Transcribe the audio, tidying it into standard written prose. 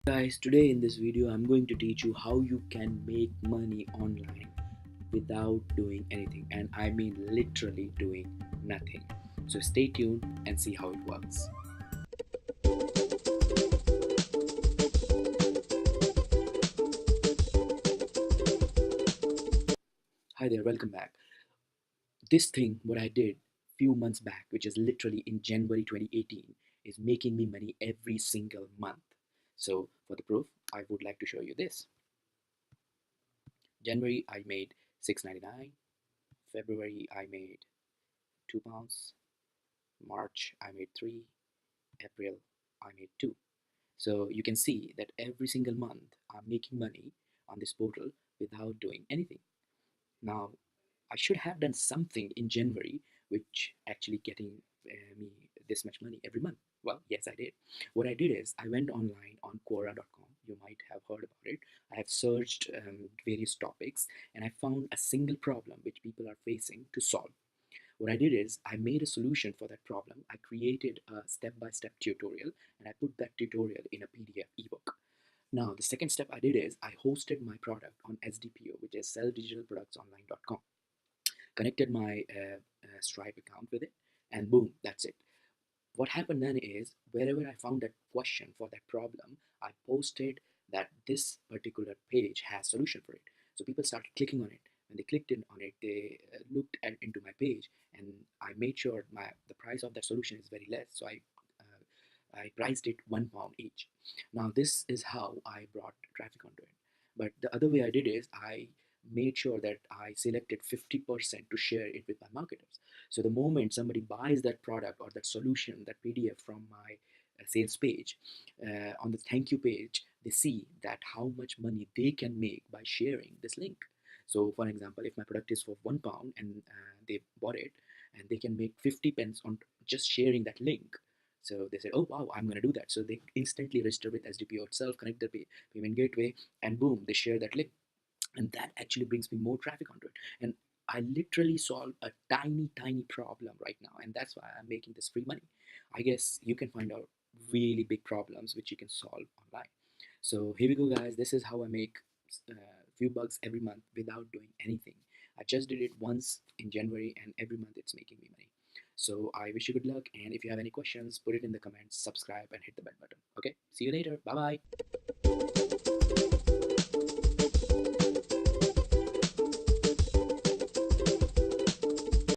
Guys, today in this video I'm going to teach you how you can make money online without doing anything, and I mean literally doing nothing. So stay tuned and see how it works. Hi there, welcome back. This thing what I did few months back, which is literally in January 2018, is making me money every single month. So for the proof, I would like to show you this. January I made 6.99, February I made £2, March I made 3, April I made 2. So you can see that every single month I'm making money on this portal without doing anything. Now I should have done something in January which actually getting me this much money every month. Well, yes, I did. What I did is I went online on Quora.com. You might have heard about it. I have searched various topics and I found a single problem which people are facing to solve. What I did is I made a solution for that problem. I created a step-by-step tutorial and I put that tutorial in a PDF ebook. Now, the second step I did is I hosted my product on SDPO, which is selldigitalproductsonline.com. Connected my Stripe account with it, and boom, that's it. What happened then is wherever I found that question for that problem, I posted that this particular page has solution for it. So people started clicking on it. When they clicked in on it, they looked into my page, and I made sure the price of that solution is very less. So I priced it £1 each. Now this is how I brought traffic onto it. But the other way I did is I made sure that I selected 50% to share it with my marketers. So the moment somebody buys that product or that solution, that PDF from my sales page, on the thank you page, they see that how much money they can make by sharing this link. So for example, if my product is for £1 and they bought it, and they can make 50 pence on just sharing that link. So they said, oh wow, I'm going to do that. So they instantly register with SDPO itself, connect the payment gateway, and boom, they share that link. And that actually brings me more traffic onto it. And I literally solve a tiny problem right now, and that's why I'm making this free money. I guess you can find out really big problems which you can solve online. So here we go, guys. This is how I make few bucks every month without doing anything. I just did it once in January, and every month it's making me money. So I wish you good luck, and if you have any questions, put it in the comments, subscribe, and hit the bell button. Okay, see you later. Bye bye.